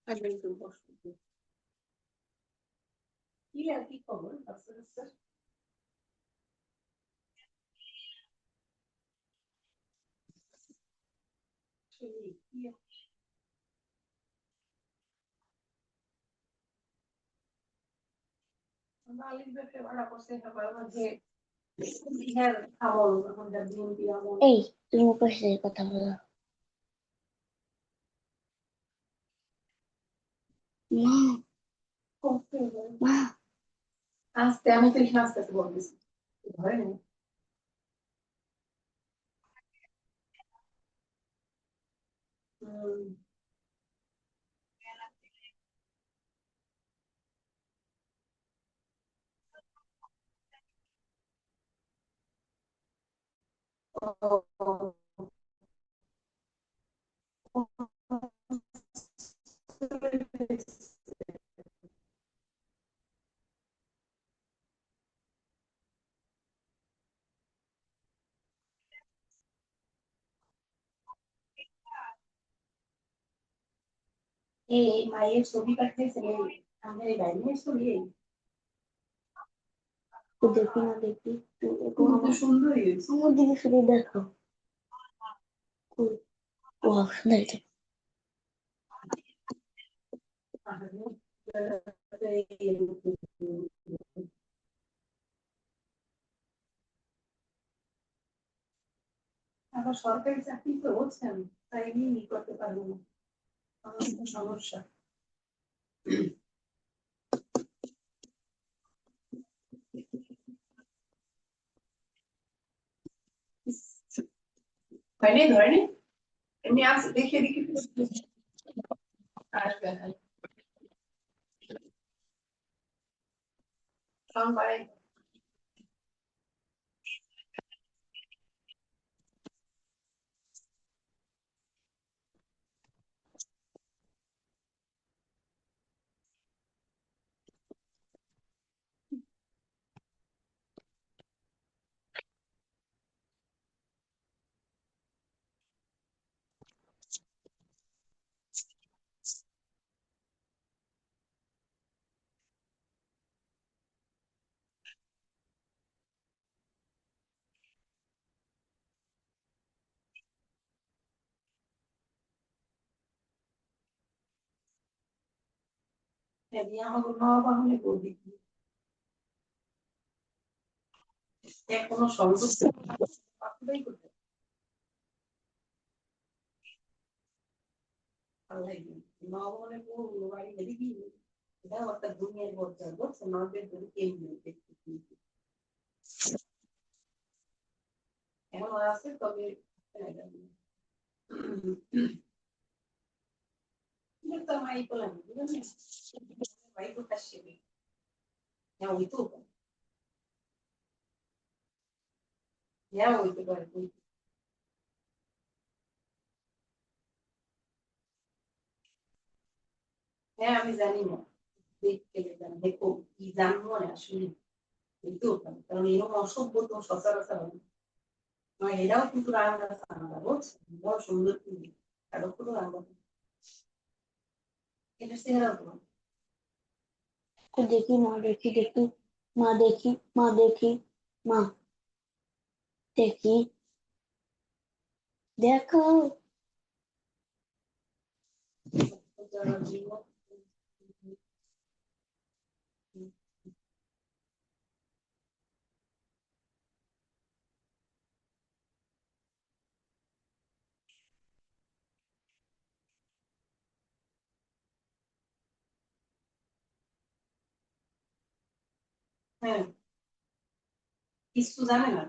একদম একটু বসো। কি আর কি খবর আস্তে আস্তে সেই কি মালিক ব্যবসা ভাড়া করছে সবার মধ্যে হ্যাঁ খাবার তখন দিন দিয়া এই তুমি ওর সাথে কথা বলো। মা, করতে মা, আস্তে আমি তো এখানে আস্তে আস্তে বলতেছি ধরে নেই এই মায়ের ছবি পাঠিয়েছে আমাদের এই বাইরের ছবি তো দেখি না দেখি একটু খুব আমার সুন্দরই হয়েছে আমার দিকে শুধু দেখো। ও সুন্দর তো। আবার সরকারি চাকরি তো হচ্ছেন তাই নিয়ে করতে পারবো না আমার তো সমস্যা হয়নি ধরেনি এমনি আসে দেখে দেখে আসবে সবাই আমাকে বাবা হলে বলবি কোনো সন্তুষ্ট করতে ভালো লাগে বাবা হলে বলবো বাড়ি গেলে কি এটা একটা দুনিয়ার মধ্যে বুঝছো মাদের যদি কেউ এখন আছে তবে তো মাই করলাম বুঝলেন মাই করতে শিখে হ্যাঁ ওই তো হ্যাঁ ওইতে পারে হ্যাঁ আমি জানি না দেখতে গেলাম দেখো কি জানবো না আসলে বুঝতেও পারি কারণ এরকম অসভ্য তো সচরাচর হয় না। নয় এরাও কিন্তু রান্না আলাদা বুঝছো বড় সুন্দর কিন্তু আরো কোনো রান্না এটা চেহারা তো তো দেখি মা দেখি দেখি মা দেখি মা দেখি মা দেখি দেখো। যারা জীবন হ্যাঁ কিছু জানে না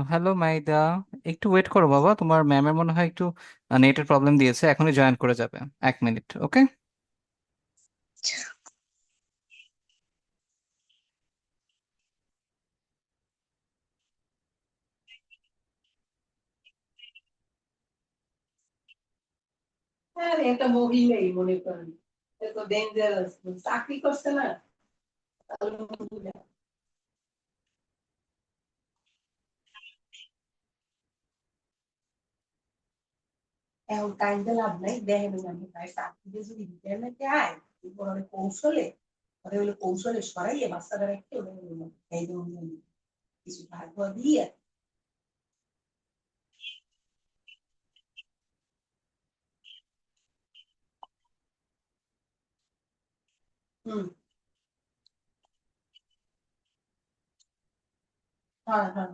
হ্যালো মাইদা, একটু ওয়েট করো বাবা, তোমার ম্যামের মনে হয় একটু নেটের প্রবলেম দিয়েছে, এখনই জয়েন করে যাবে। 1 মিনিট, ওকে? হ্যাঁ একটা মহিলাই মনে করেন এত ডেঞ্জারাস চাকরি করছে না এখন টাইম দিয়ে লাভ নাই, দেখেন আমি তাই চাকরিতে যদি রিটায়ারমেন্টে আয়, এরপর অনেক কৌশলে ওরা হলো কৌশলে সরাইয়ে বাচ্চাটা রেখে ওরা হলো এই ধরনের কিছু ভাগ দিয়ে। হুম, হ্যাঁ হ্যাঁ,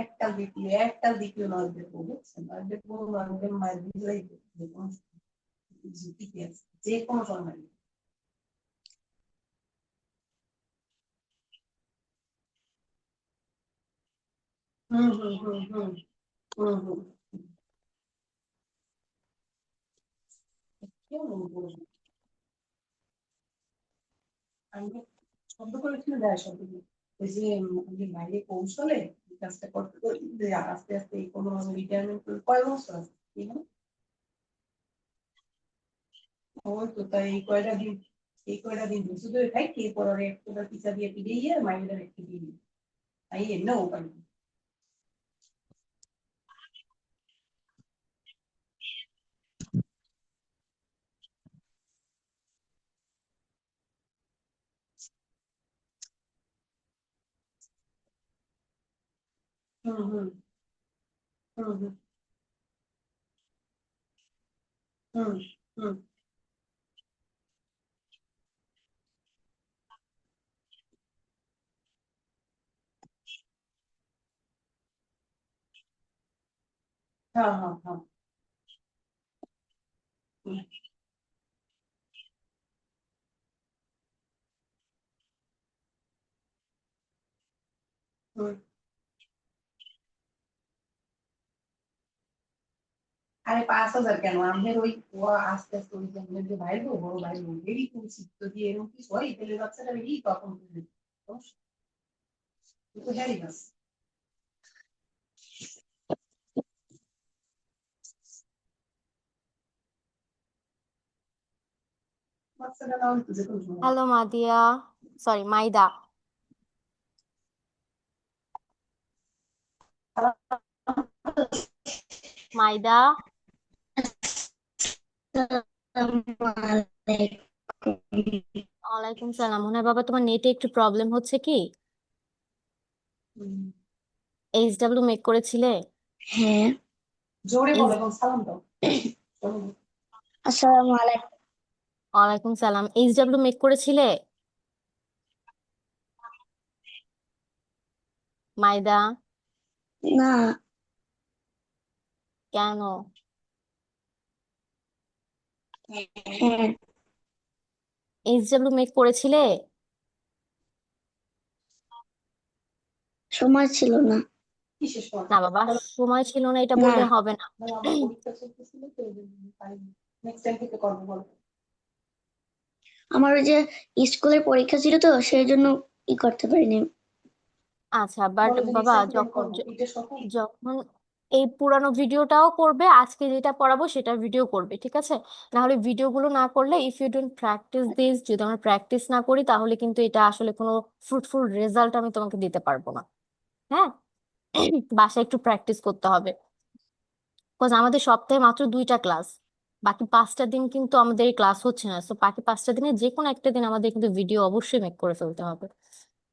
একটা দ্বিতীয় নয় দেখবো, বুঝছেন, নয় দেখবো নয় মায়ের বুঝলেই যে কোনো ঝুঁকিতে আছে, যে কোনো সময়। হুম হুম হুম হুম হুম হুম। কেউ নেই বলবো। আমি শব্দ করেছিল দেয় শব্দ দিয়ে। ওই যে আমি বাইরে কৌশলে এই কাজটা করতে করি যে আস্তে আস্তে এই কোনো রিটায়ারমেন্ট কয় বছর আছে ঠিক না? ওই তো তাই এই কয়টা দিন বসে ধরে খাই, কে পরে একটা পিছা দিয়ে পিড়ে গিয়ে মাইন্ডের একটু দিয়ে দিই, তাই এমনি উপায় নেই। হুম হুম হুম হুম হুম হুম। হ্যাঁ হ্যাঁ হ্যাঁ। হুম হুম। আরে 5,000 কেন আমাদের ওই ও আস্তে আস্তে ওই যে আমাদের যে ভাই বউ বড় ভাই বোন এরই করছি যদি এরকম কিছু হয় তাহলে বাচ্চাটা বেরিয়ে তখন বুঝবে। তো হ্যারি বাস বাচ্চাটা নাও যে কোনো সময়। Hello Madiya, sorry Maida. মাইদা, ওয়ালাইকুম সালাম। মনে হয় বাবা তোমার নেটে একটু প্রবলেম হচ্ছে কি? হুম। এইচডাব্লিউ মেক করেছিলে? হ্যাঁ। জোরে এইচ বলো এবং সালাম দাও। আসসালামু আলাইকুম। ওয়ালাইকুম সালাম। এইচডাব্লিউ মেক করেছিলে মাইদা? না। কেন? হ্যাঁ, এইচডাব্লিউ মেক করেছিলে? সময় ছিল না। কিসের সময়? না বাবা, বলো। সময় ছিল না এটা না, বললে হবে না। বলো, আমার পরীক্ষা চলতেছিল তো এই জন্য পারিনি। নেক্সট টাইম থেকে করবো বলো। আমার ওই যে স্কুলের পরীক্ষা ছিল তো সেই জন্য করতে পারিনি। আচ্ছা, বাট বলো যে বাবা নেক্সট টাইম থেকে আমি যখন করবো, এটা সফল। যখন এই পুরানো ভিডিওটাও করবে, আজকে যেটা পড়াবো সেটা ভিডিও করবে, ঠিক আছে? না হলে ভিডিওগুলো না করলে, if you don't practice this, যদি আমরা প্র্যাকটিস না করি তাহলে কিন্তু এটা আসলে কোনো ফ্রুটফুল রেজাল্ট আমি তোমাকে দিতে পারবো না। হ্যাঁ, বাসায় একটু প্র্যাকটিস করতে হবে। বিকজ আমাদের সপ্তাহে মাত্র 2টা ক্লাস, বাকি 5টা দিন কিন্তু আমাদের এই ক্লাস হচ্ছে না। তো বাকি 5টা দিনে যে কোনো একটা দিন আমাদের কিন্তু ভিডিও অবশ্যই মেক করে ফেলতে হবে।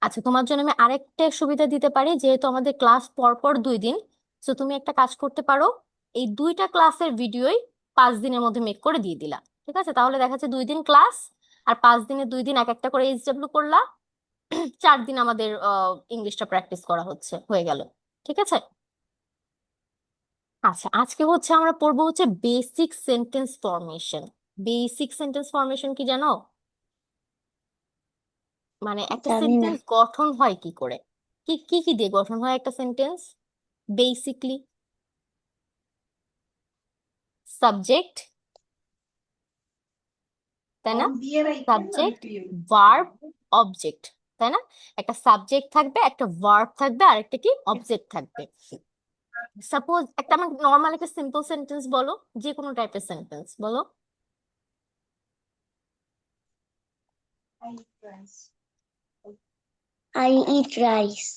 আচ্ছা, তোমার জন্য আমি আরেকটা সুবিধা দিতে পারি, যেহেতু আমাদের ক্লাস পরপর 2 দিন, তো তুমি একটা কাজ করতে পারো, এই 2টা ক্লাসের ভিডিওই 5 দিনের মধ্যে মেক করে দিয়ে দিলা। ঠিক আছে, তাহলে দেখা যাচ্ছে 2 দিন ক্লাস, আর 5 দিনে 2 দিন এক একটা করে এইচডাব্লিউ করলা। 4 দিন আমাদের ইংলিশটা প্র্যাকটিস করা হচ্ছে, হয়ে গেল। ঠিক আছে। আচ্ছা, আজকে হচ্ছে আমরা পড়বো হচ্ছে basic sentence formation. Basic sentence formation কি জানো? মানে একটা জানি না। সেন্টেন্স গঠন হয় কি করে, কি কি কি দিয়ে গঠন হয় একটা সেন্টেন্স বেসিকলি? সাবজেক্ট, তাই না? ফোন দিয়ে রাখেন, আমি সাবজেক্ট, ফ্রি হই। ভার্ব, অবজেক্ট, তাই না? একটা সাবজেক্ট থাকবে, একটা ভার্ব থাকবে, আর একটা কি অবজেক্ট থাকবে। সাপোজ একটা আমার নর্মাল একটা সিম্পল সেন্টেন্স বলো, যে কোনো টাইপের সেন্টেন্স বলো। I price. I eat rice.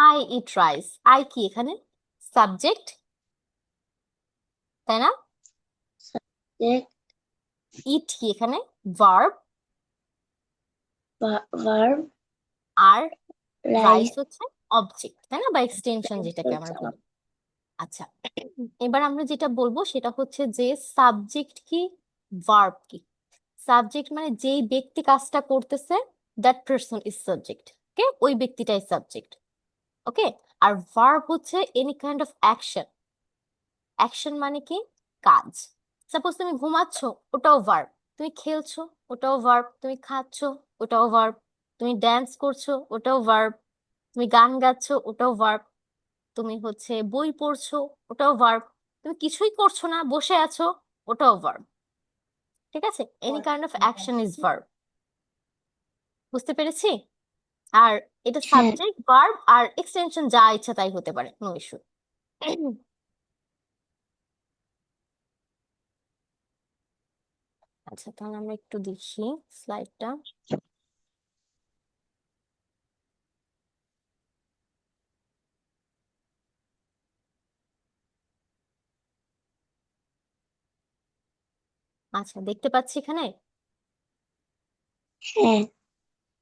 I eat rice, I কি এখানে? সাবজেক্ট, তাই না? subject, ইট কি এখানে? ভার্ব। verb, আর রাইস rice, হচ্ছে অবজেক্ট, তাই না, বা এক্সটেনশন যেটাকে আমরা বলি। আচ্ছা, এবার আমরা যেটা বলবো সেটা হচ্ছে যে সাবজেক্ট কি, ভার্ব কি। সাবজেক্ট মানে যেই ব্যক্তি কাজটা করতেছে, দ্যাট পারসন ইজ সাবজেক্ট। ওকে, ওই ব্যক্তিটাই সাবজেক্ট। ওকে, আর ভার্ব হচ্ছে any kind of action. Action মানে কি? কাজ। সাপোজ তুমি ঘুমাচ্ছ, ওটাও ভার্ব। তুমি খেলছো, ওটাও ভার্ব। তুমি খাচ্ছো, ওটাও ভার্ব। তুমি ড্যান্স করছো, ওটাও ভার্ব। তুমি গান গাচ্ছো, ওটাও ভার্ব। তুমি হচ্ছে বই পড়ছো, ওটাও ভার্ব। তুমি কিছুই করছো না, বসে আছো, ওটাও ভার্ব। ঠিক আছে, any kind of action is verb. বুঝতে পেরেছি? আর এটা হ্যাঁ, সাবজেক্ট, ভার্ব আর এক্সটেনশন যা ইচ্ছা তাই হতে পারে, নো ইস্যু। আচ্ছা, তাহলে আমরা একটু দেখি স্লাইডটা। আচ্ছা, দেখতে পাচ্ছি এখানে। হ্যাঁ,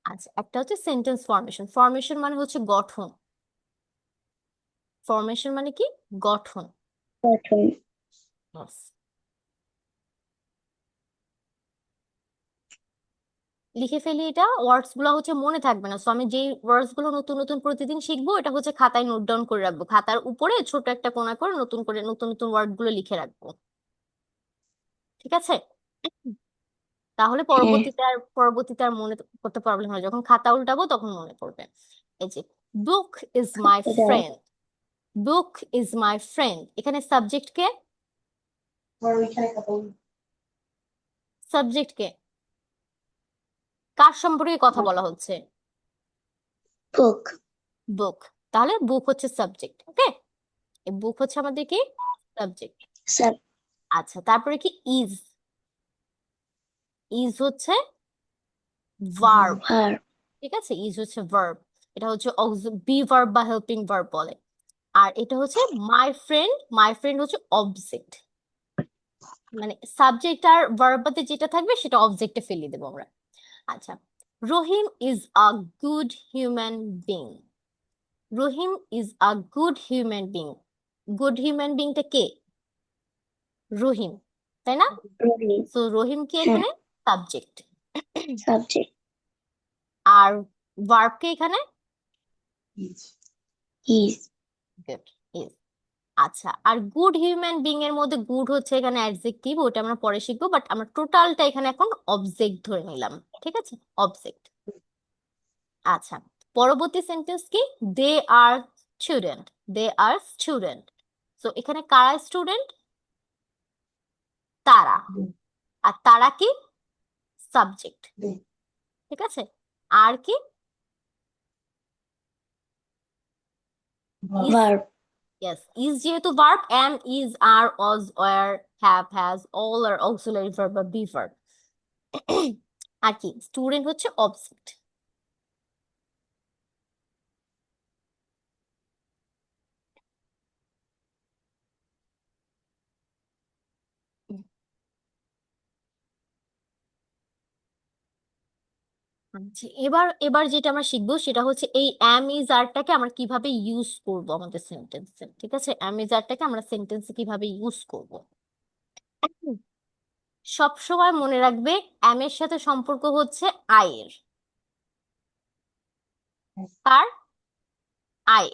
আচ্ছা, একটা হচ্ছে সেন্টেন্স ফরমেশন। ফরমেশন মানে হচ্ছে গঠন। ফরমেশন মানে কি? গঠন। গঠন, Yes. লিখে ফেলি, এটা ওয়ার্ডস গুলো হচ্ছে মনে থাকবে না, সো আমি যে ওয়ার্ডস গুলো নতুন নতুন প্রতিদিন শিখবো এটা হচ্ছে খাতায় নোট ডাউন করে রাখবো, খাতার উপরে ছোট একটা কোণা করে নতুন নতুন ওয়ার্ড গুলো লিখে রাখবো। ঠিক আছে, তাহলে হ্যাঁ, পরবর্তীতে আর মনে করতে প্রবলেম হয়, যখন খাতা উল্টাবো তখন মনে পড়বে। এই যে বুক ইজ মাই দাও, friend, book is my friend, এখানে সাবজেক্ট কে? আমার ওইখানে কথা সাবজেক্ট কে? কার সম্পর্কে কথা বলা হচ্ছে? book, বুক। তাহলে বুক হচ্ছে সাবজেক্ট। ওকে, এই বুক হচ্ছে আমাদের কি? সাবজেক্ট। sub, আচ্ছা, তারপরে কি? ইজ, ইজ হচ্ছে ভার্ব। verb, ঠিক আছে, ইজ হচ্ছে ভার্ব। এটা হচ্ছে বি ভার্ব বা হেল্পিং ভার্ব বলে। আর এটা হচ্ছে মাই ফ্রেন্ড, মাই ফ্রেন্ড হচ্ছে অবজেক্ট। মানে সাবজেক্ট আর ভার্বতে যেটা থাকবে সেটা অবজেক্টে ফেলিয়ে দেবো আমরা। আচ্ছা, Rahim is a good human being. Rahim is a good human being. Good human বিংটা কে? রহিম, তাই না? Rohit, সো রহিম কি হ্যাঁ, এখানে? সাবজেক্ট। subject, আর ভার্ব কে এখানে? বলছি। is, good, is. আচ্ছা, আর গুড হিউম্যান বিং এর মধ্যে গুড হচ্ছে এখানে অ্যাডজেক্টিভ, ওটা আমরা পরে শিখবো, বাট আমরা টোটালটা এখানে এখন অবজেক্ট ধরে নিলাম। ঠিক আছে, অবজেক্ট। আচ্ছা, পরবর্তী সেন্টেন্স কি? দে আর স্টুডেন্ট, দে আর স্টুডেন্ট। সো এখানে কারা স্টুডেন্ট? তারা। আর তারা কি? সাবজেক্ট। ঠিক আছে, আর কি? ইজ। verb, ইয়েস, ইজ যেহেতু verb, am, is, are, was, were, have, has, all are auxiliary verb বা বি ভার্ব। আর কি? স্টুডেন্ট হচ্ছে অবজেক্ট। আচ্ছা, এবার এবার যেটা আমরা শিখবো সেটা হচ্ছে এই অ্যাম ইজ আরটাকে আমরা কিভাবে ইউজ করব আমাদের সেন্টেন্সে। ঠিক আছে, অ্যাম ইজ আরটাকে আমরা সেন্টেন্সে কিভাবে ইউজ করব। সব সময় মনে রাখবে অ্যাম এর সাথে সম্পর্ক হচ্ছে আই এর। কার? আই।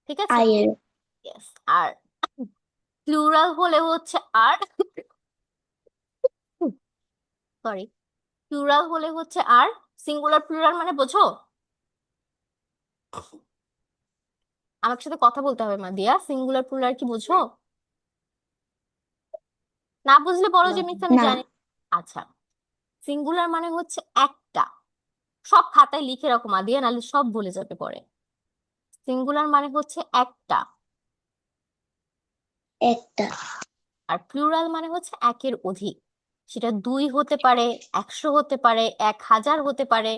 ঠিক আছে, I এর, ইয়েস। আর প্লুরাল হলে হচ্ছে আর, সরি, প্লুরাল হলে হচ্ছে আর। সিঙ্গুলার প্লুরাল মানে বোঝো? আমার সাথে কথা বলতে হবে মা দিয়া, সিঙ্গুলার প্লুরাল কি বোঝো? না বুঝলে বলো যে মিস আমি না, জানি। আচ্ছা, সিঙ্গুলার মানে হচ্ছে একটা। সব খাতায় লিখে রাখো মা দিয়ে, নাহলে সব ভুলে যাবে পরে। সিঙ্গুলার মানে হচ্ছে একটা, একটা, আর প্লুরাল মানে হচ্ছে একের অধিক। সেটা 2 হতে পারে, 100 হতে পারে, 1000 হতে পারে।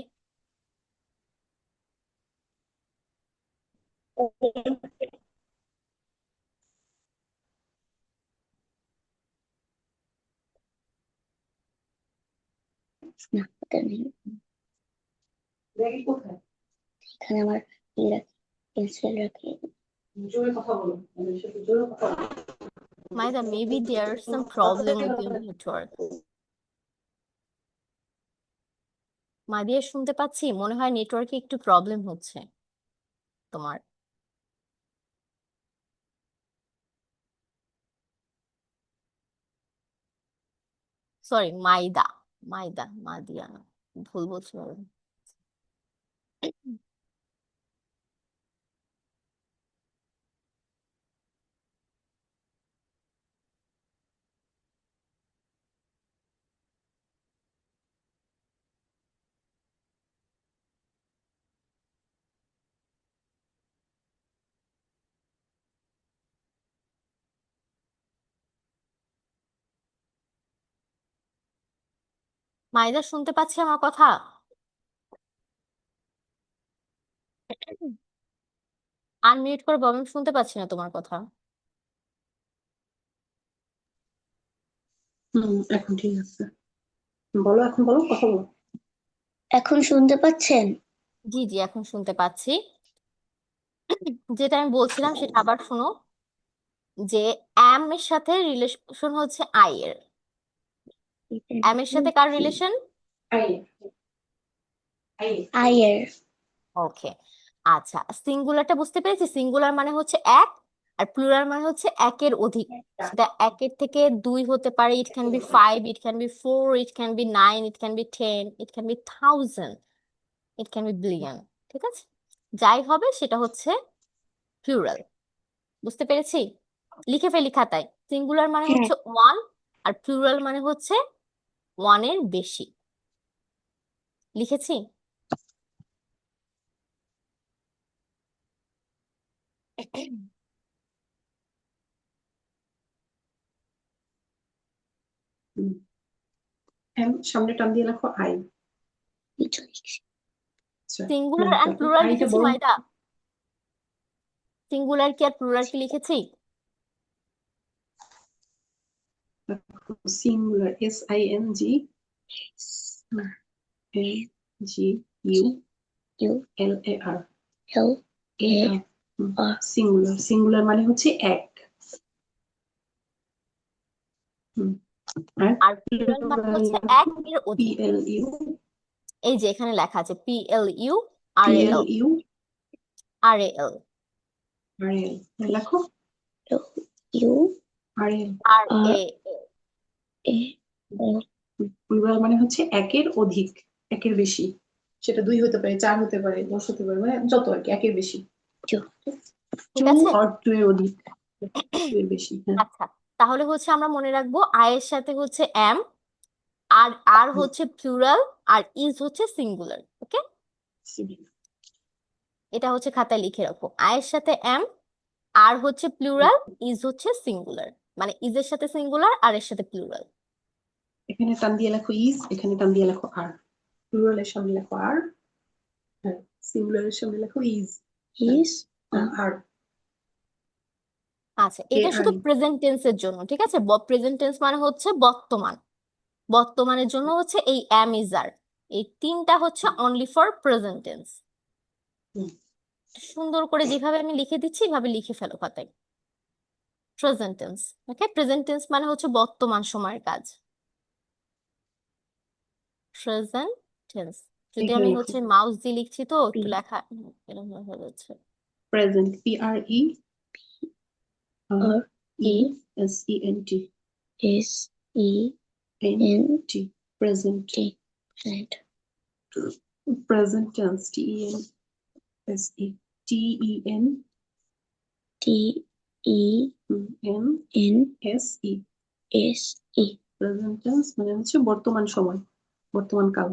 না ওটা নেই। ব্যাগে কোথায়? এখানে আমার ই রাখি, পেন্সিল রাখি। জোরে কথা বলো, আমাদের সাথে জোরে কথা বলো। Maida, maybe there's some problem with your network. Madiya শুনতে পাচ্ছি, মনে হয় নেটওয়ার্কে একটু প্রবলেম হচ্ছে তোমার। সরি, মাইদা, মাইদা, মাদিয়া না, ভুল বলছি বাবা। মাইদা শুনতে পাচ্ছি আমার কথা? আনমিউট করে বলো, আমি শুনতে পাচ্ছি না তোমার কথা। এখন ঠিক আছে, বলো, এখন বলো, কথা বলো। এখন শুনতে পাচ্ছেন? জি জি, এখন শুনতে পাচ্ছি। যেটা আমি বলছিলাম সেটা আবার শোনো, যে এম এর সাথে রিলেশন হচ্ছে আই এর। এম এর সাথে কার রিলেশন? আই আই আয়ের। ওকে, আচ্ছা, সিঙ্গুলারটা বুঝতে পেরেছি। সিঙ্গুলার মানে হচ্ছে এক, আর প্লুরাল মানে হচ্ছে একের অধিক। সেটা একের থেকে দুই হতে পারে, it can be 5, it can be 4, it can be 9, it can be 10, it can be 1000, it can be billion. ঠিক আছে, যাই হবে সেটা হচ্ছে প্লুরাল। বুঝতে পেরেছি? লিখে ফেলি খাতায়। সিঙ্গুলার মানে হ্যাঁ, হচ্ছে ওয়ান, আর প্লুরাল মানে হচ্ছে ওয়ানের বেশি। লিখেছি? সামনে টান দিয়ে লেখো আই। পিছনে লিখছি। আচ্ছা, সিঙ্গুলার অ্যান্ড প্লুরাল আইটা লিখেছি বড়। মাইদা। সিঙ্গুলার কি আর প্লুরাল কি লিখেছি? Singular, SING U GULAR, L A R singular. Singular মানে হচ্ছে এক। হুম, আর আর প্লুরাল মানে হচ্ছে এক এর অধিক। PLU এই যে এখানে লেখা আছে PLU RAL, PLU RAL, RL, লেখো ইউ RL। আর RAL। A L. প্লুরাল মানে হচ্ছে একের অধিক, একের বেশি। সেটা 2 হতে পারে, 4 হতে পারে, 10 হতে পারে, মানে যত আর কি, একের বেশি। ঠিক 2 আছে। or 2 এর অধিক, 2 এর বেশি। হ্যাঁ, আচ্ছা, তাহলে হচ্ছে আমরা মনে রাখবো আই এর সাথে হচ্ছে এম, আর আর হচ্ছে প্লুরাল, আর ইজ হচ্ছে সিঙ্গুলার। ওকে, এটা হচ্ছে খাতায় লিখে রাখো। আই এর সাথে এম, আর হচ্ছে প্লুরাল, ইজ হচ্ছে সিঙ্গুলার। মানে ইজ এর সাথে সিঙ্গুলার, আর এর সাথে প্লুরাল। এখানে টান দিয়ে লেখো ইজ, এখানে টান দিয়ে লেখো আর। প্লুরালের সামনে লেখো আর, হ্যাঁ, সিঙ্গুলারের সামনে লেখো ইজ ইজ আর। আচ্ছা, এটা শুধু প্রেজেন্ট টেন্সের জন্য। ঠিক আছে, প্রেজেন্ট টেন্স মানে হচ্ছে বর্তমান। বর্তমানের জন্য হচ্ছে এই এম ইজ আর, এই তিনটা হচ্ছে অনলি ফর প্রেজেন্ট টেন্স। সুন্দর করে যেভাবে আমি লিখে দিচ্ছি এভাবে লিখে ফেলো খাতায়। প্রেজেন্ট টেন্স, ওকে, প্রেজেন্ট টেন্স মানে হচ্ছে বর্তমান সময়ের কাজ। Present tense. যদি এখানে আমি লেখো হচ্ছে মাউস দিয়ে লিখছি তো একটু লেখা এরকম হয়ে যাচ্ছে। Present, R E PRESENT, S E N present. T present. Present tense, TEN T E N SE। S E. Present tense মানে হচ্ছে বর্তমান সময়, বর্তমান কাল।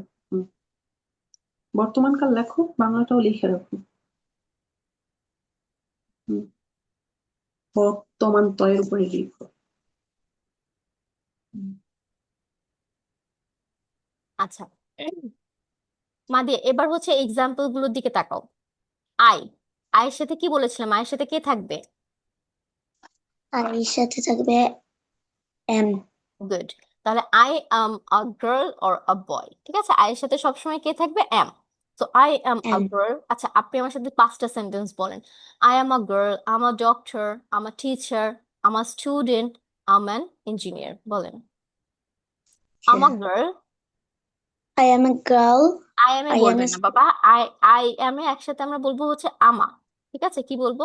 বর্তমান কাল লেখো, বাংলাটাও লিখে রাখো। বর্তমান তয়ের উপরে লিখো। আচ্ছা মাদি, এবার হচ্ছে এক্সাম্পল গুলোর দিকে তাকাও। আই, আয়ের সাথে কি বলেছিলাম, আয়ের সাথে কে থাকবে? আর এর সাথে থাকবে এম। গুড। তাহলে I am a girl or a boy, ঠিক আছে, আয়ের সাথে সবসময় কে থাকবে? এম। তো I am a am. Girl. আচ্ছা, আপনি আমার সাথে 5টা সেন্টেন্স বলেন। I am a girl, I'm a doctor, I'm a teacher, I'm a student, I'm an engineer. বলেন। I'm a girl. I am a girl. I am a I am a বলবেন না বাবা। আই আই এম এ একসাথে আমরা বলবো হচ্ছে আমা। ঠিক আছে, কি বলবো?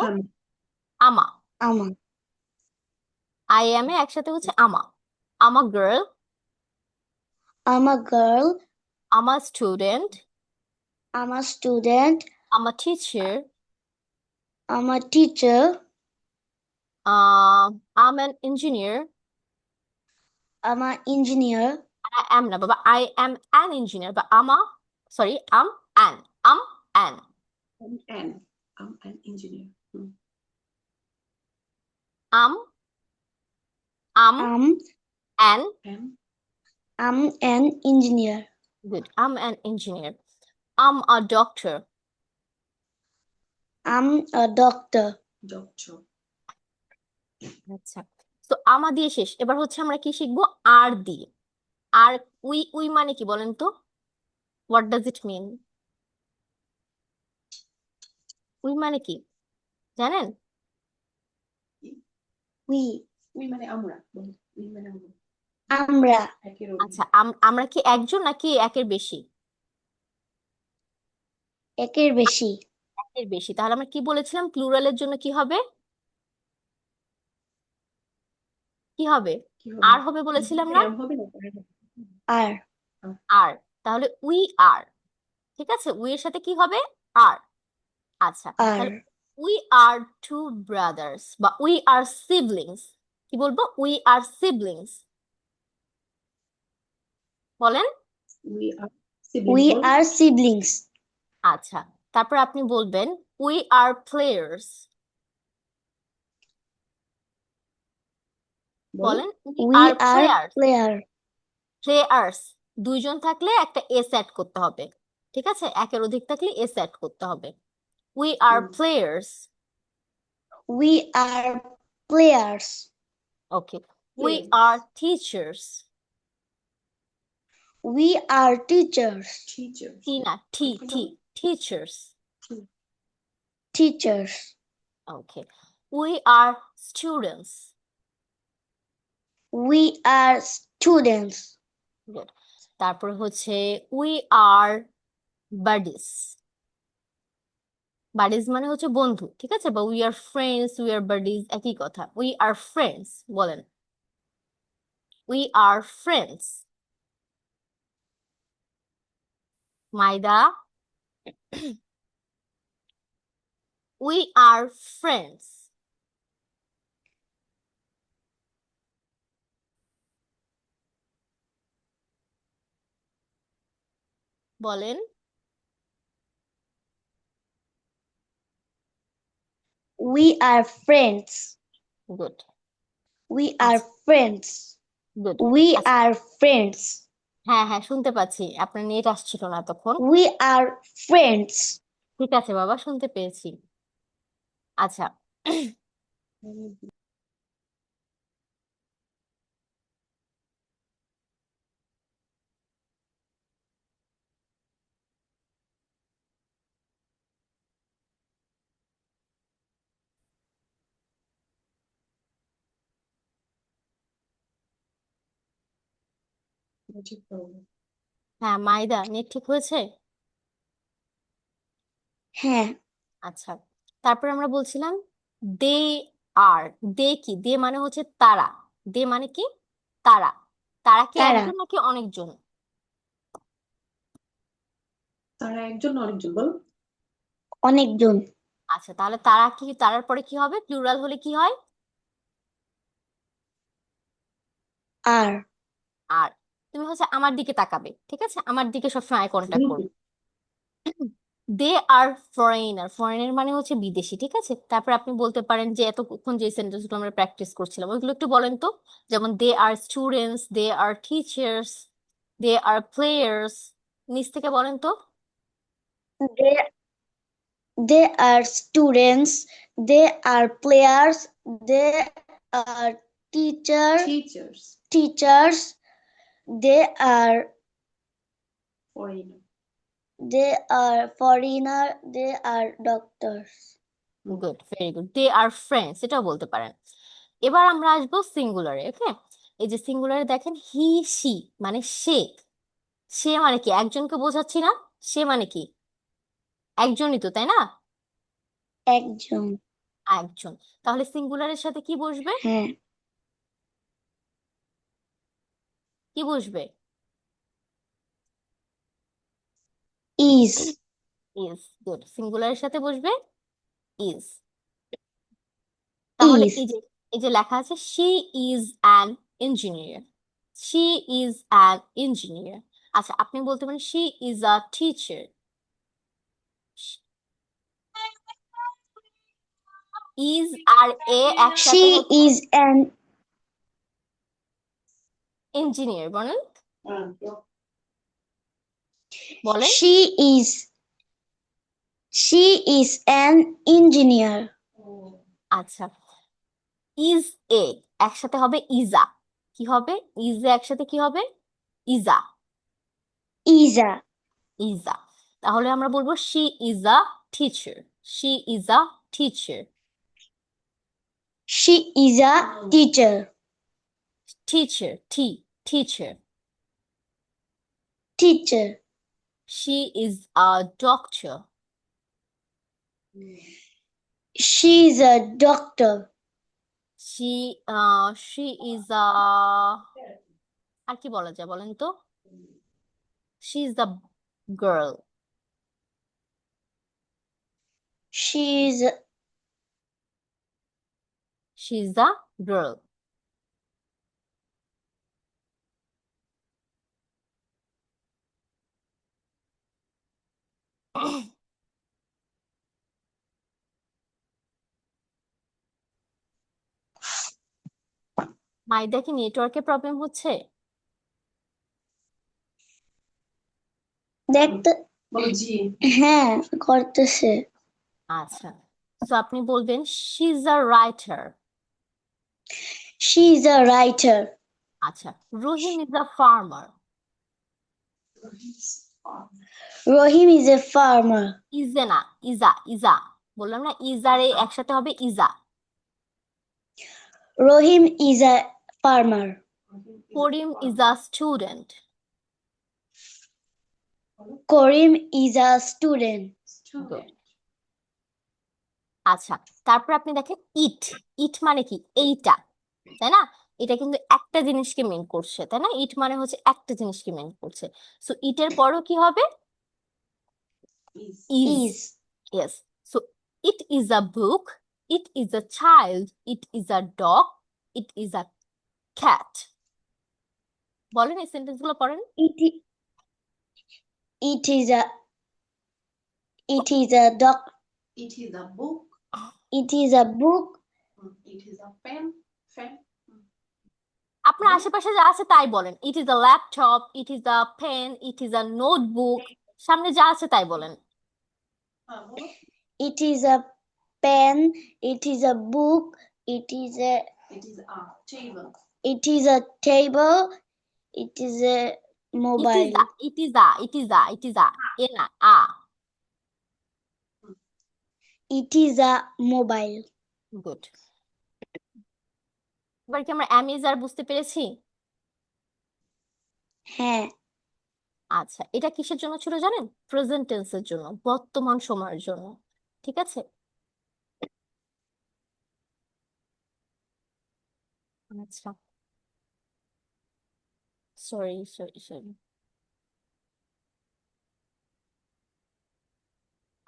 আমা। আমার। আই এম এ একসাথে হচ্ছে I'm a. I'm a girl, I'm a girl. I'm a student, I'm a student. I'm a teacher, I'm a teacher. I'm an engineer. I'm a engineer. I am না বাবা, আই এম অ্যান ইঞ্জিনিয়ার বা I'm a, sorry, I'm an, I'm an, I'm an engineer. I'm, I'm I'm an, Am I'm an engineer. Good, I'm an engineer. I'm a doctor. I'm a doctor. doctor. আচ্ছা, তো আমা দিয়ে শেষ। এবার হচ্ছে আমরা কি শিখবো? আর দিয়ে। আর উই, উই মানে কি বলেন তো? What does it mean? We মানে কি জানেন? উই। We মানে আমরা বলি। We মানে আমরা। আমরা। একের অধিক। আচ্ছা, আমরা কি একজন নাকি একের বেশি? একের বেশি। একের বেশি। তাহলে আমরা কি বলেছিলাম, প্লুরালের জন্য কি হবে? কি হবে? কি হবে? আর হবে বলেছিলাম না? am হবে না পরে হবে। আর। আর। তাহলে উই আর। ঠিক আছে, উই এর সাথে কি হবে? আর। আচ্ছা, আর। তাহলে উই আর টু ব্রাদার্স বা উই আর সিবলিংস। কি বলবো? We are siblings. বলেন। We are উই siblings বল। Are siblings. আচ্ছা, তারপর আপনি বলবেন উই আর প্লেয়ার্স। বল। বলেন we we are are players. Player. Players, দুইজন থাকলে একটা এস অ্যাড করতে হবে। ঠিক আছে, একের অধিক থাকলে এস অ্যাড করতে হবে। We are hmm. Players. We are players. Okay. We Players. Are teachers. We are teachers. Teachers. T না, T T, teachers. Teachers. Okay. We are students. We are students. Good. তারপর হচ্ছে উই আর বাডিস। বাডিজ মানে হচ্ছে বন্ধু, ঠিক আছে, বা we are friends, we are buddies একই কথা। We are friends. বলেন। We are friends. Maida. We are friends. বলেন। We are friends. Good. We are friends. Good. We আচ্ছা, আর ফ্রেন্ডস। হ্যাঁ হ্যাঁ, শুনতে পাচ্ছি, আপনার নেট আসছিল না তখন। We are friends. ঠিক আছে বাবা, শুনতে পেয়েছি। আচ্ছা। ঠিক বলবো। হ্যাঁ মাইদা, নেট ঠিক হয়েছে? হ্যাঁ। আচ্ছা, তারপর আমরা বলছিলাম দে আর। দে কি? দে মানে হচ্ছে তারা। দে মানে কি? তারা। তারা কি তারা। একজন নাকি অনেকজন? তারা একজন না অনেকজন বল। অনেকজন। আচ্ছা, তাহলে তারা কি, তারার পরে কি হবে? প্লুরাল হলে কি হয়? আর। আর। তুমি হচ্ছে আমার দিকে তাকাবে, ঠিক আছে, আমার দিকে সবসময় আই কন্ট্যাক্ট করবে। দে আর ফরেনার। ফরেনার মানে হচ্ছে বিদেশি, ঠিক আছে। তারপর আপনি বলতে পারেন যে এতক্ষণ যে সেন্টেন্সগুলো আমরা প্র্যাকটিস করছিলাম ওইগুলো একটু বলেন তো। যেমন they are students, they are teachers, they are players. নিচ থেকে বলেন তো। They they are students, they are players, they are Teachers. teachers, they are Foreigner. foreigner, they are doctors. Good, very good. They are friends, এটাও বলতে পারেন। এবার আমরা আসবো সিঙ্গুলারে। ওকে, এই যে সিঙ্গুলারে দেখেন হি সি মানে সে। সে মানে কি? একজনকে বোঝাচ্ছি না? সে মানে কি? একজনই তো, তাই না? একজন। একজন। তাহলে সিঙ্গুলারের সাথে কি বসবে? হ্যাঁ, কি বসবে? is is. গুড, সিঙ্গুলারের সাথে বসবে ইজ। তাহলে is এই যে লেখা আছে she is an engineer, she is an engineer. আচ্ছা, আপনি বলতে পারেন she is a teacher. Is আর এ একসাথে she হচ্ছে is an ইঞ্জিনিয়ার। বলেন Yeah. বলেন she is an engineer. Oh. আচ্ছা, ইজ এ একসাথে হবে ইজা। কি হবে? ইজ এ একসাথে কি হবে? ইজা। is a ইজা। তাহলে আমরা বলবো she is a teacher, she is a teacher. she is a teacher. Teacher, teacher. Teacher, she is a doctor, she is a doctor. She she is a, আর কি বলা যায় বলেন তো? She is a girl, She is she is a girl. Maida কি নেটওয়ার্কে problem হচ্ছে? দেখতে বলো জি। হ্যাঁ করতেছে। আচ্ছা, তো আপনি বলবেন she is a writer. She is a writer. আচ্ছা, Rahim is a farmer. Rohim is a farmer. ইজে না, ইজা, ইজা বললাম না, ইজার এই একসাথে হবে ইজা। Rohim is a farmer. Karim is a student. Karim is a student. Student. আচ্ছা, তারপর আপনি দেখেন ইট। ইট মানে কি? এইটা, তাই না? এটা কিন্তু একটা জিনিসকে মিন করছে, তাই না? ইট মানে হচ্ছে একটা জিনিসকে মিন করছে। সো ইটের পরও কি হবে? Is. Is. Is yes. So it is a book, it is a child, it is a dog, it is a cat. বলেন, এই সেন্টেন্স গুলো পড়েন। it i- it is a dog. It is a book. It is a book. It is a pen. Pen. আপনার আশেপাশে যা আছে তাই বলেন। It is a laptop, it is a pen, it is a notebook. সামনে যা আছে তাই বলেন। বলো। It is a pen. It is a book. It is a table. it is a table. It is a mobile. It is a, it is a, it is a, এ না আ। It is a mobile. Good. এবার কি আমরা am is আর বুঝতে পেরেছি? হ্যাঁ, আচ্ছা, এটা কিসের জন্য ছিল জানেন? প্রেজেন্ট টেন্সের জন্য, বর্তমান সময়ের জন্য। ঠিক আছে? আচ্ছা, সরি সরি সরি।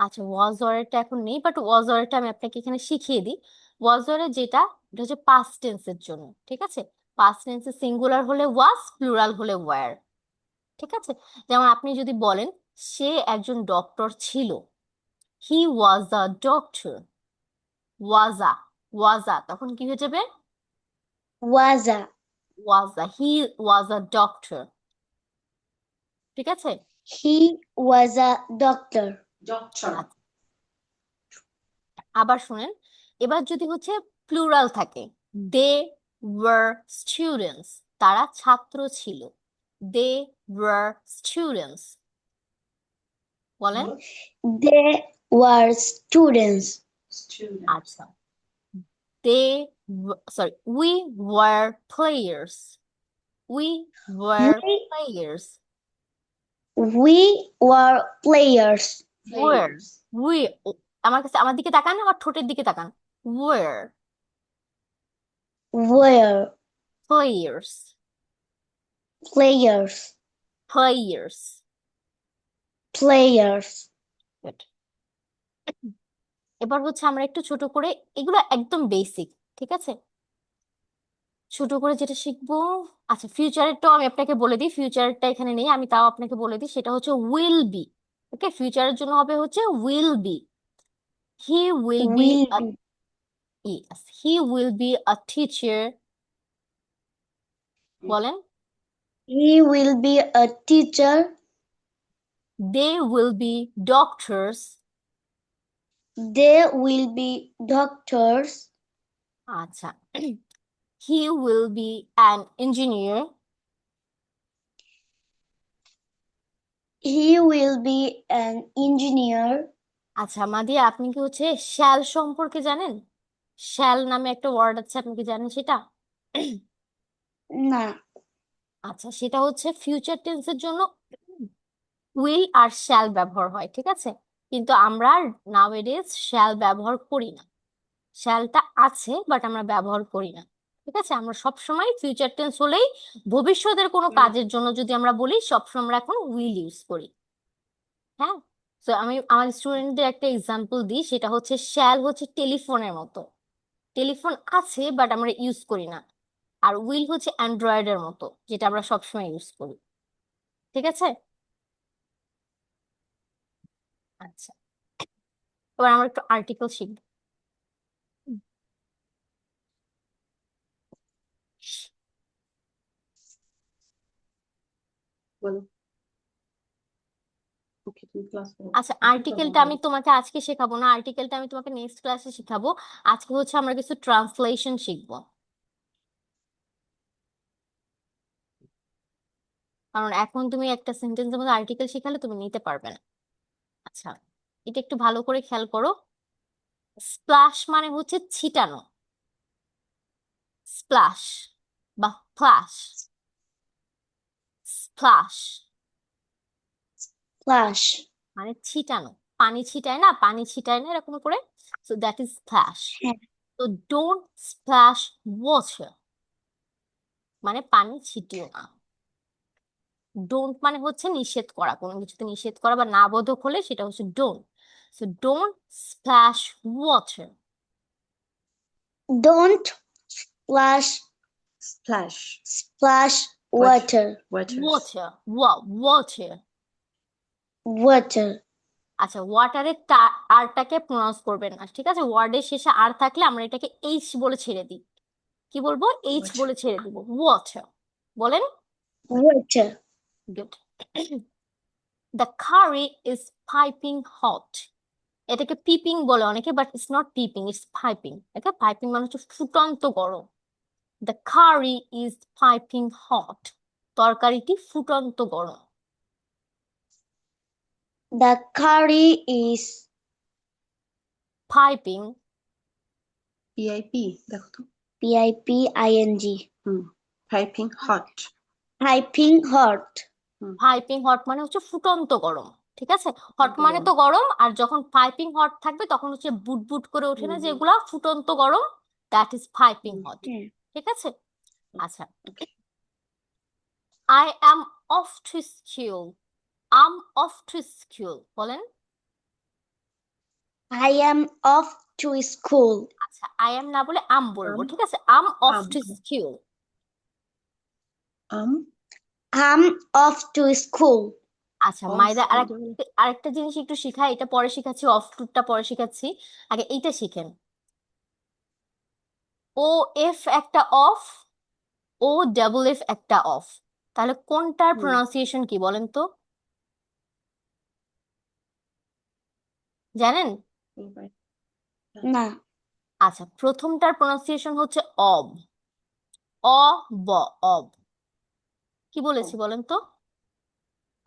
আচ্ছা, ওয়াজ ওয়ারেরটা এখন নেই, বাট ওয়াজ ওয়ারেরটা আমি আপনাকে এখানে শিখিয়ে দিই। ওয়াজ ওয়ারের যেটা, এটা হচ্ছে পাস্ট টেন্সের জন্য। ঠিক আছে? পাস্ট টেন্সে সিঙ্গুলার হলে ওয়াজ, প্লুরাল হলে ওয়ার। ঠিক আছে? যেমন আপনি যদি বলেন সে একজন ডক্টর ছিল, হি ওয়াজ আ ডক্টর। ওয়াজা, ওয়াজা তখন কি হয়ে যাবে? was a ওয়াজা, হি ওয়াজ আ ডক্টর। ঠিক আছে? he was a doctor. Doctor. আবার শুনেন, এবার যদি হচ্ছে প্লুরাল থাকে, দে ওয়ার স্টুডেন্টস, তারা ছাত্র ছিল, দে ওয়ার স্টুডেন্টস, বলেন। They were students. Student. আচ্ছা, they sorry, we were players, we were We players, we were players. Were, Players. We, আমার দিকে তাকান, আমার ঠোঁটের দিকে তাকান, were Were players, players. Players. Players. Good. এবার হচ্ছে আমরা একটু ছোট করে, এগুলো একদম বেসিক, ঠিক আছে, ছোট করে যেটা শিখবো। আচ্ছা, ফিউচারেরটাও আমি আপনাকে বলে দিই, ফিউচারটা এখানে নেই, আমি তাও আপনাকে বলে দিই, সেটা হচ্ছে উইল বি। ওকে, ফিউচারের জন্য হবে হচ্ছে will be. He will be Will a, be. yes, he will be a teacher, বলেন। He will be a teacher. they will be doctors, They will be doctors. আচ্ছা, he will be an engineer, He will be an engineer. আচ্ছা মাদিয়া, আপনি কি হচ্ছে shall সম্পর্কে জানেন? Shall নামে একটা ওয়ার্ড আছে, আপনি কি জানেন সেটা? না, আচ্ছা, সেটা হচ্ছে ফিউচার টেন্সের জন্য উইল আর শ্যাল ব্যবহার হয়, ঠিক আছে, কিন্তু আমরা নাওএডেজ শ্যাল ব্যবহার করি না। শ্যালটা আছে বাট আমরা ব্যবহার করি না, ঠিক আছে। আমরা সব সময় ফিউচার টেন্স হলেই ভবিষ্যতের কোনো কাজের জন্য যদি আমরা বলি, সবসময় আমরা এখন উইল ইউজ করি। হ্যাঁ, তো আমি আমার স্টুডেন্টদের একটা এক্সাম্পল দিই, সেটা হচ্ছে শ্যাল হচ্ছে টেলিফোনের মতো, টেলিফোন আছে বাট আমরা ইউজ করি না। আর উইল হচ্ছে অ্যান্ড্রয়েডের মতো, যেটা আমরা সবসময় ইউজ করি, ঠিক আছে। আচ্ছা, এবার আমরা একটু আর্টিকেল শিখবো। বলো। ওকে, তুমি ক্লাস করো। আচ্ছা, আর্টিকেলটা আমি তোমাকে আজকে শেখাবো না, আর্টিকেলটা আমি তোমাকে নেক্সট ক্লাসে শেখাবো। আজকে হচ্ছে আমরা কিছু ট্রান্সলেশন শিখবো, কারণ এখন তুমি একটা সেন্টেন্সের মধ্যে আর্টিকেল শেখালে তুমি নিতে পারবে না। আচ্ছা, এটা একটু ভালো করে খেয়াল করো। স্প্লাশ মানে হচ্ছে ছিটানো, স্প্লাশ বা ফ্লাশ, স্প্লাশ flash. মানে ছিটানো, পানি ছিটায় না, পানি ছিটায় না এরকম করে, সো দ্যাট ইজ স্প্লাশ। হ্যাঁ, তো ডোন্ট স্প্লাশ ওয়াটার মানে পানি ছিটিও না। ডোন্ট মানে হচ্ছে নিষেধ করা, কোনো কিছুতে নিষেধ করা বা না বোধক হলে সেটা হচ্ছে don't. So don't splash water, don't splash Splash. splash Water. water. Waters. Water. Water. আচ্ছা, ওয়াটারের আরটাকে প্রনাউন্স করবেন না, ঠিক আছে, ওয়ার্ডের শেষে আর থাকলে আমরা এটাকে এইচ বলে ছেড়ে দিই। কি বলবো? H Water. বলে ছেড়ে দিব, ওয়াটার বলেন। Water. Good. The curry is piping hot, এটাকে পিপিং বলে অনেকে, but it's not pipping, it's piping. Okay, piping মানে হচ্ছে ফুটন্ত গরম। The curry is piping hot, তরকারিটি ফুটন্ত গরম। The curry is piping, PIP, দেখো তো। piping. Piping hot. Piping hot. Piping hot মানে হচ্ছে ফুটন্ত গরম, ঠিক আছে। হট ফুটন্ত মানে গরম। তো গরম, আর যখন পাইপিং হট থাকবে তখন হচ্ছে বুট বুট করে ওঠে না, যেগুলা ফুটন্ত গরম, দ্যাট ইজ পাইপিং হট, হ্যাঁ, ঠিক আছে। আচ্ছা, I am off to school, I'm off to school বলেন। I am off to school. আচ্ছা, আই এম না বলে আম বলবো, ঠিক আছে, I'm off Am. To school. I'm off to school. আচ্ছা Off মাইদা, to আরেকটা জিনিস একটু শিখাই, এটা পরে শিখাচ্ছি, অফ টুটা পরে শিখাচ্ছি, আগে এইটা শিখেন। ও এফ একটা অফ, ও ডাবল এফ একটা অফ, তাহলে কোনটার প্রোনাউন্সিয়েশন কি বলেন তো, জানেন? না আচ্ছা, প্রথমটার প্রনাউন্সিয়েশন হচ্ছে অব, অ ব, অব। কি বলেছি বলেন তো?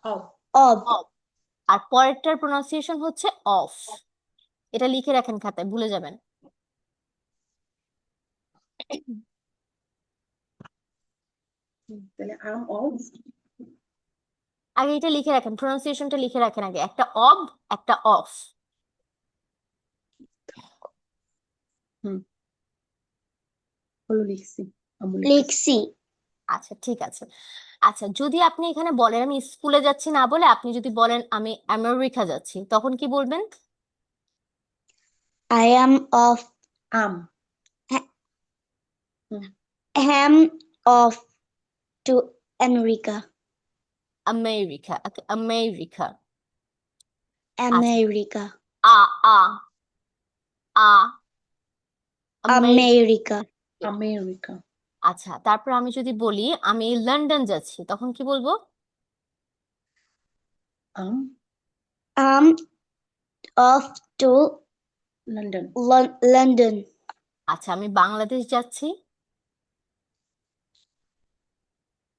Of of of. আর পরেরটার প্রনাউন্সিয়েশন হচ্ছে অফ। এটা লিখে রাখেন খাতায়, ভুলে যাবেন। তাহলে আম অব আগে এটা লিখে রাখেন, প্রনাউন্সিয়েশনটা লিখে রাখেন আগে, একটা অব একটা অফ। হলো লিখছি লিখছি আচ্ছা ঠিক আছে। আচ্ছা, যদি আপনি এখানে বলেন আমি স্কুলে যাচ্ছি না বলে আপনি যদি বলেন আমি আমেরিকা যাচ্ছি, তখন কি বলবেন? I am off am am off to America America, America. আচ্ছা, America a a a America. America America আচ্ছা, তারপর আমি যদি বলি আমি লন্ডন যাচ্ছি, তখন কি বলবো? I'm I'm off to London London আচ্ছা, আমি বাংলাদেশ যাচ্ছি।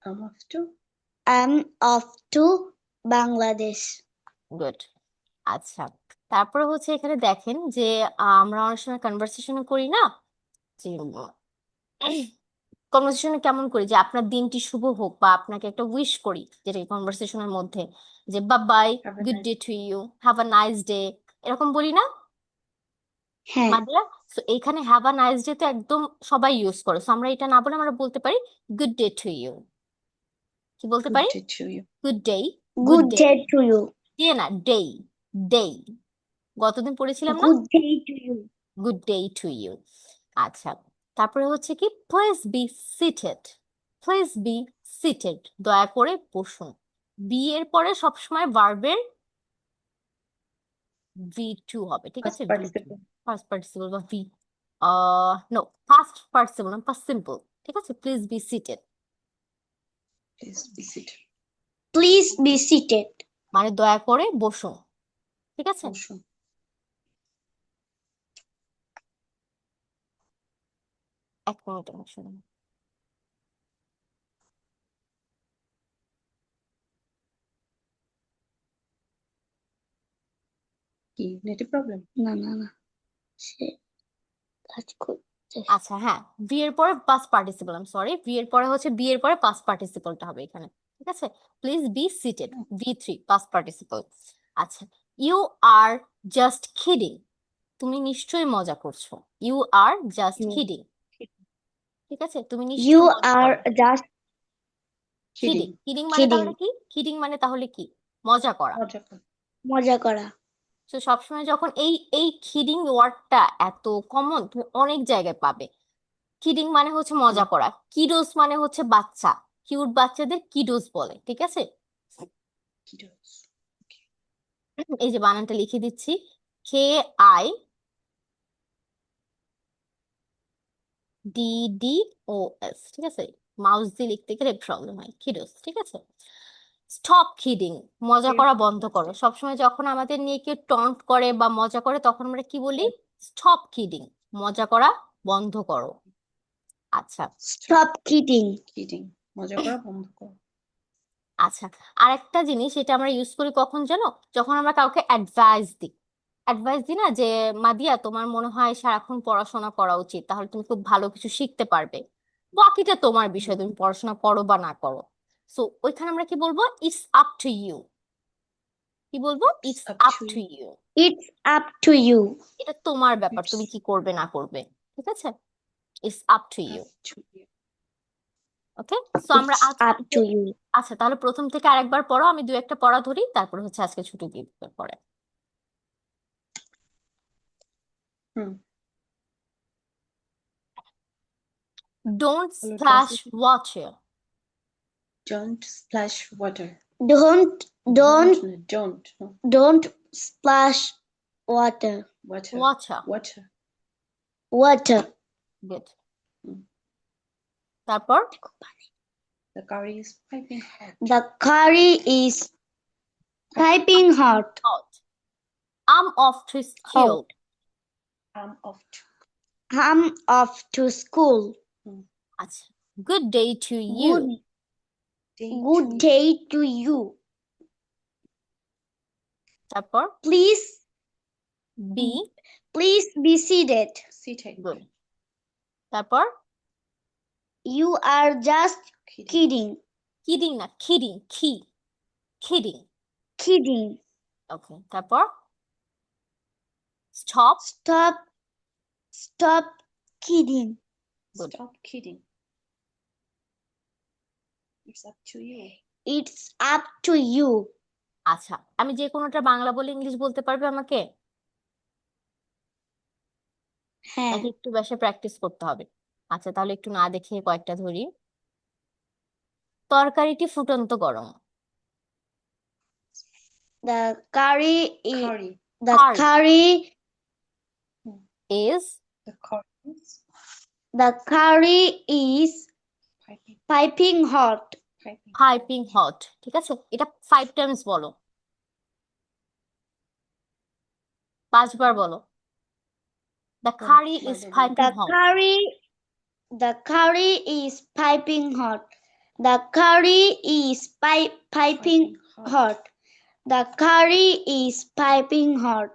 I'm off to I'm off to Bangladesh good. আচ্ছা, তারপরে হচ্ছে এখানে দেখেন যে আমরা অনেক সময় কনভারসেশন করি না, যে কনভারসেশনে কেমন করি যে আপনার দিনটি শুভ হোক বা আপনাকে একটা উইশ করি, যেটা কনভারসেশনের মধ্যে, যে bye, Have a good nice day to you, have a nice day, এরকম বলি না হ্যাঁ মাদিয়া? তো এইখানে হ্যাভ আ নাইস ডে তো একদম সবাই ইউজ করে, তো আমরা এটা না বলে আমরা বলতে পারি গুড ডে টু ইউ। কি বলতে good পারি? day to you good day, good good day, day to you day না, ডে, ডে। গতদিন পড়েছিলাম না, good day to you good day to you. আচ্ছা, তারপরে হচ্ছে কি please be seated, please be seated, দয়া করে বসুন। বি এর পরে সবসময় ভার্বের ভি টু হবে, ঠিক past আছে? V two, participle first participle বা ভি, নো, ফার্স্ট পার্টিসিপল না, পাস্ট সিম্পল, ঠিক আছে? Please be seated please be seated please be seated মানে দয়া করে বসুন, ঠিক আছে? বসুন এক মিনিট আমার শুনুন। কি নেটের প্রবলেম না না না সে কাজ করতে আচ্ছা হ্যাঁ, ভি এর পরে past participle, I am sorry, V এর পরে হচ্ছে বি এর পরে পাস্ট পার্টিসিপলটা হবে এখানে, ঠিক আছে? Please be seated, V three, past participle. আচ্ছা, ইউ আর জাস্ট কিডিং, তুমি নিশ্চয়ই মজা করছো। ইউ আর জাস্ট কিডিং, ঠিক আছে? তুমি নিশ্চয়ই you মজা are করো। just কিডিং, kidding কিডিং মানে kidding তাহলে কি? কিডিং মানে তাহলে কি? মজা করা। মজা কর মজা করা তো সবসময় যখন এই এই কিডিং ওয়ার্ডটা এত কমন, তুমি অনেক জায়গায় পাবে। কিডিং মানে হচ্ছে মজা করা, কিডোস মানে হচ্ছে বাচ্চা, কিউট বাচ্চাদের কিডোস বলে, ঠিক আছে? kiddos এই যে বানানটা লিখে দিচ্ছি, K I D D O S, ঠিক আছে? মাউস দিয়ে লিখতে গেলে প্রবলেম হয়, কিডোস, ঠিক আছে? স্টপ কিডিং, মজা করা বন্ধ করো। সবসময় যখন আমাদের নিয়ে কেউ টন্ট করে বা মজা করে তখন আমরা কি বলি? স্টপ কিডিং, মজা করা বন্ধ করো। আচ্ছা stop kidding kidding মজা করা বন্ধ কর আচ্ছা, আরেকটা জিনিস এটা আমরা ইউজ করি কখন জানো? যখন আমরা কাউকে অ্যাডভাইস দিই। অ্যাডভাইস দিই না যে মাদিয়া তোমার মনে হয় সারাক্ষণ পড়াশোনা করা উচিত, তাহলে তুমি খুব ভালো কিছু শিখতে পারবে, বাকিটা তোমার বিষয়, তুমি পড়াশোনা করো বা না করো। সো ওইখানে আমরা কি বলবো? It's up to you. কি বলবো? It's up up to to you you, it's up to you এটা তোমার ব্যাপার, it's তুমি কি করবে না করবে, ঠিক আছে? It's up to you, up to you okay? So আমরা it's আজকে, up to you আচ্ছা তাহলে প্রথম থেকে আরেকবার পড়ো, আমি দু একটা পড়া ধরি, তারপর হচ্ছে আজকে ছুটি দিয়ে পড়ে। হুম Don't হলো splash translate water. don't splash water don't don't don't no, don't no don't splash water water Water. water water Good. হুম তারপর the curry is piping hot the curry is piping hot hot. I'm off to school. I'm off to. I'm off to school. আচ্ছা, good day to you. Good day to you. তারপর Please be seated. Seated. good. তারপর You are just kidding. kidding না kidding. Kidding. Okay, তারপর stop Stop kidding. Good. Stop kidding. It's up to you. It's up to you. আচ্ছা, আমি যে কোনোটা বাংলা বলে English বলতে পারবে আমাকে, হ্যাঁ। নাকি একটু বেশি প্র্যাকটিস করতে হবে? আচ্ছা, তাহলে একটু না দেখে কয়েকটা ধরি। তরকারিটি ফুটন্ত গরম। The curry is Curry. the Curry. curry is The curry is the curry is piping. piping hot. Piping. piping hot. ঠিক আছে, এটা 5 টাইমস বলো, 5 বার বলো। The curry is piping hot. The curry is piping hot. The curry is piping hot. The curry is piping hot.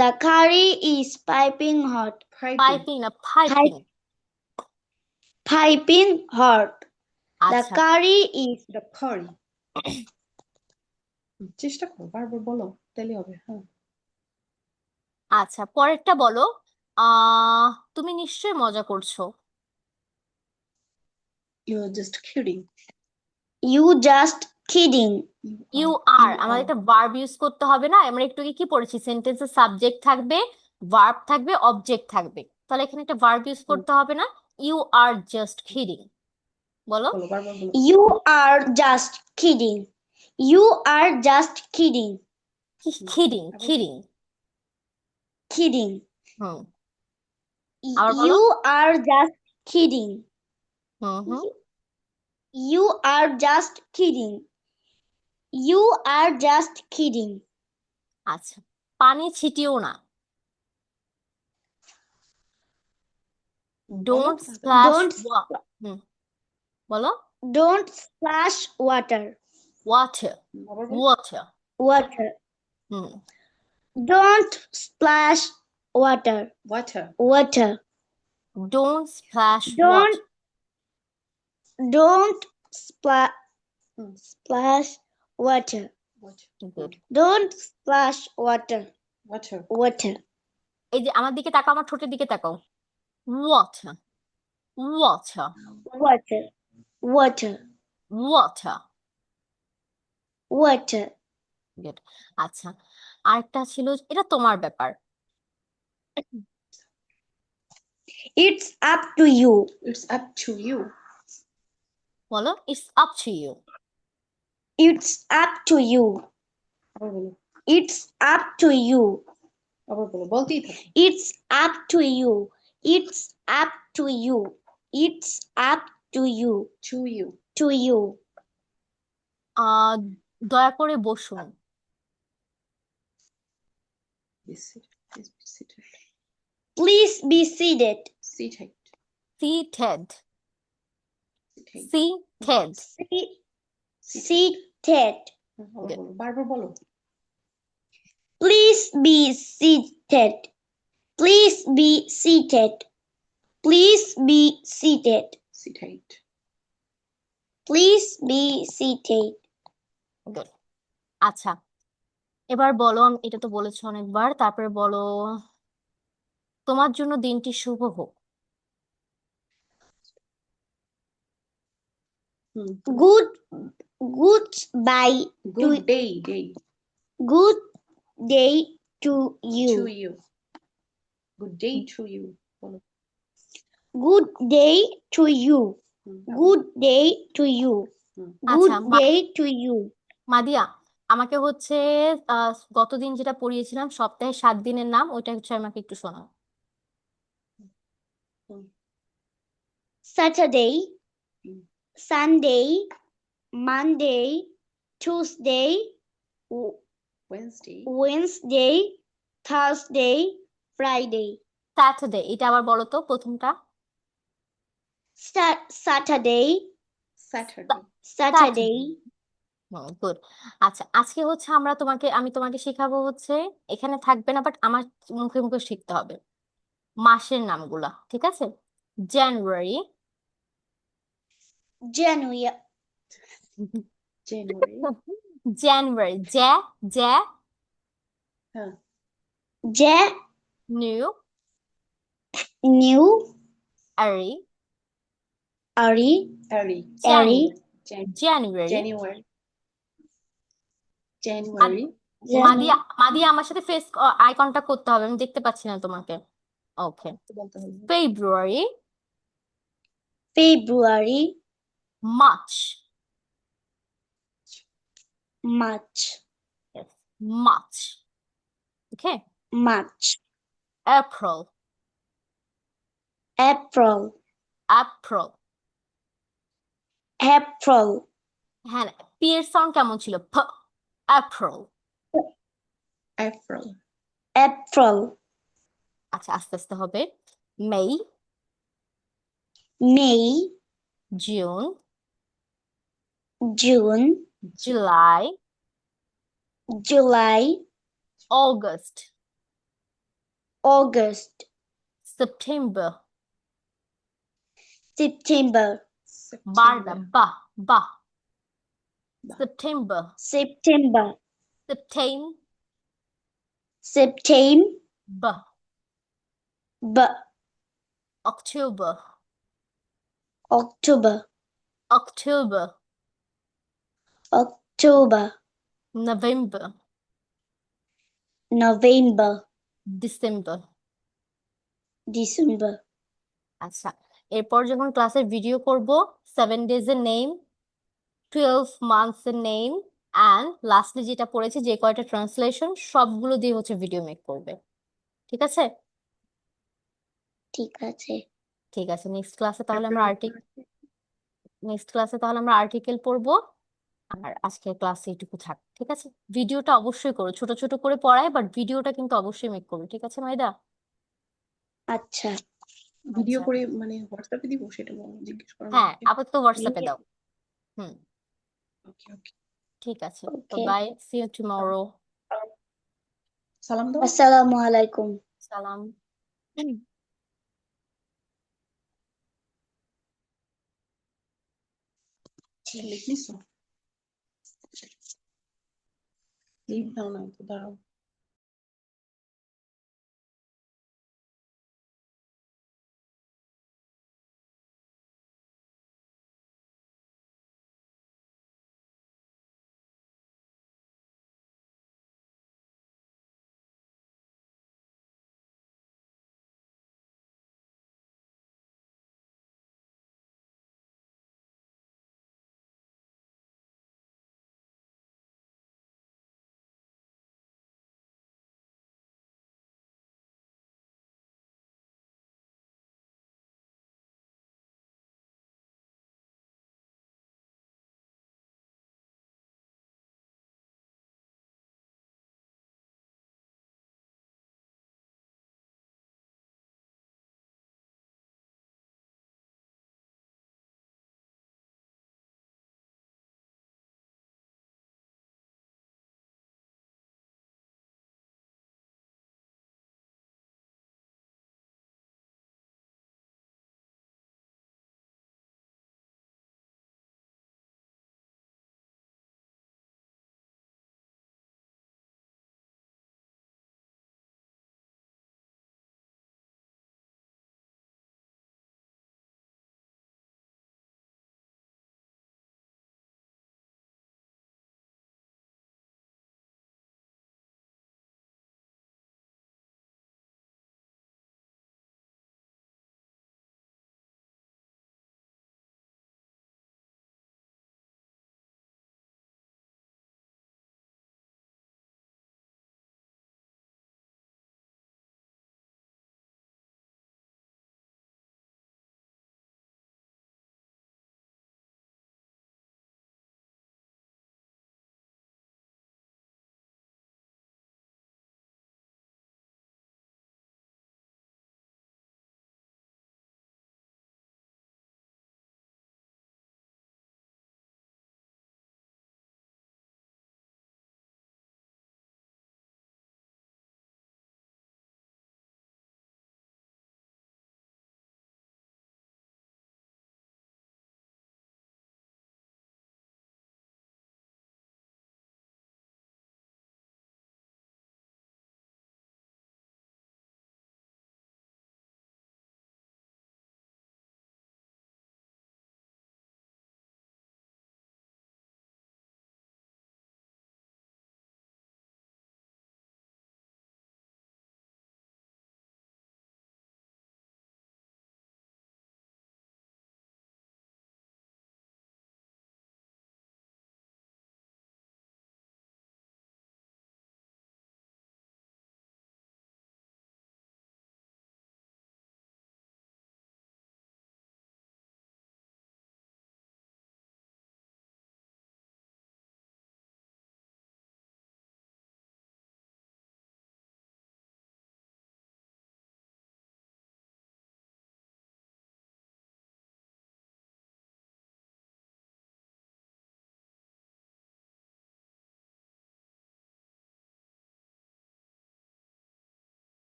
The curry is piping hot. Piping না piping. Piping hot. The আচ্ছা, curry is The curry. চেষ্টা করো বারবার বলো তাহলে হবে। হ্যাঁ। আচ্ছা, পরেরটা বলো। তুমি নিশ্চয়ই মজা করছো। You're just kidding. you just kidding. You are আমাদের একটা ভার্ব ইউজ করতে হবে না? আমরা একটু আগে কি পড়েছি, সেন্টেন্সে সাবজেক্ট থাকবে, ভার্ব থাকবে, অবজেক্ট থাকবে। তাহলে এখানে একটা ভার্ব ইউজ করতে হবে না? ইউ আর জাস্ট কিডিং বলো। বলো বারবার বলো। You are just kidding. You are just kidding. Kidding kidding Kidding. হুম আবার বলো। You are just kidding. Hmm You are just kidding. You are just kidding. আচ্ছা, পানি ছিটিও না। ডোন্ট স্প্ল্যাশ বলো। Don't splash water. ওয়াটার আবার বলো। Water Water. Hmm Don't splash water. Water. Water. Don't splash Don't don't splash water. Water. Good. Don't splash water. Water. Water. এই যে আমার দিকে তাকাও, আমার ঠোঁটের দিকে তাকাও। Water water Water. Water. Water Water. Good. আচ্ছা, আরেকটা ছিল, এটা তোমার ব্যাপার। It's up to you. It's up to you. বলো, it's up to you. It's up to you. আবার বলো। It's up to you. আবার বলো, বলতেই থাকো। It's up to you. It's up to you. It's up to you. To you. To you. দয়া করে বসুন। Be seated. Please be seated. Please be seated. Seated. Seated Seated. Seated Seated. আবার বলো, বারবার বলো। Please be seated. Please be seated. Please be seated. Seated. Please be seated. Good. আচ্ছা, এবার বলো, এটা তো বলেছো অনেকবার, তারপরে বলো, তোমার জন্য দিনটি শুভ হোক। Goodbye. Good day. Day. Good day to you. To you. Good day to you. বলো। Good day to you. Good day to you. Good আচ্ছা, day to you. মাদিয়া, আমাকে হচ্ছে গতদিন যেটা পড়িয়েছিলাম সপ্তাহে 7 দিনের নাম, ওইটা হচ্ছে আমাকে একটু শোনাও। Saturday, Sunday, Monday, Tuesday, Wednesday. Wednesday, Thursday, Friday, Saturday, এটা আবার বলো তো প্রথমটা। Saturday, Saturday. Saturday, good. আচ্ছা, আজকে হচ্ছে আমি তোমাকে শেখাবো হচ্ছে, এখানে থাকবে না বাট আমার মুখে মুখে শিখতে হবে মাসের নামগুলা, ঠিক আছে? জানুয়ারি, January, January. জানুয়ারি, জ্যা, Huh. Ja- নিউ, New, আরি, Ari, Early. Ari, জানুয়ারি। January. January. মাদিয়া, মাদিয়া আমার সাথে ফেস আই কন্টাক্ট করতে হবে, আমি দেখতে পাচ্ছি না তোমাকে। ওকে। বলতে হবে। ফেব্রুয়ারি, February, মার্চ, March, মার্চ, ওকে। March, April, April, April. April, হ্যাঁ, পি এর সাউন্ড কেমন ছিল? এপ্রিল। April. April, আচ্ছা, আস্তে আস্তে হবে। মে, May, June, June, July, July, August, August, September. September, বারটা September. বাহ বাহ। বাহ। সেপ্টেম্বর, September, সেপ্টেম, September, বাহ। but October, October, October, October, November, November, December. December. আচ্ছা, এরপর যখন ক্লাসের ভিডিও করব, 7 days এর নেম, 12 months এর নেম, অ্যান্ড লাস্টলি যেটা পড়েছে যে কয়টা ট্রান্সলেশন, সবগুলো দিয়ে হচ্ছে ভিডিও মেক করবে, ঠিক আছে? ঠিক আছে। ঠিক আছে, নেক্সট ক্লাসে তাহলে আমরা আর্টিকেল পড়বো। আর আজকের ক্লাসে এটুকু থাক, ঠিক আছে? ভিডিওটা অবশ্যই করো, ছোট ছোট করে পড়ায়, বাট ভিডিওটা কিন্তু অবশ্যই মেক করবে, ঠিক আছে মাইদা? আচ্ছা, ভিডিও আচ্ছা, করে মানে হোয়াটসঅ্যাপে দিব সেটা জিজ্ঞেস করা হ্যাঁ, লাগবে। আপাতত হোয়াটসঅ্যাপে দাও। হুম, ওকে ওকে। ঠিক আছে। তো okay. Bye, see you tomorrow. সালাম দাও। আসসালামু আলাইকুম। সালাম। লিখ নিছো? লিভ দাও না তো, দাঁড়াও।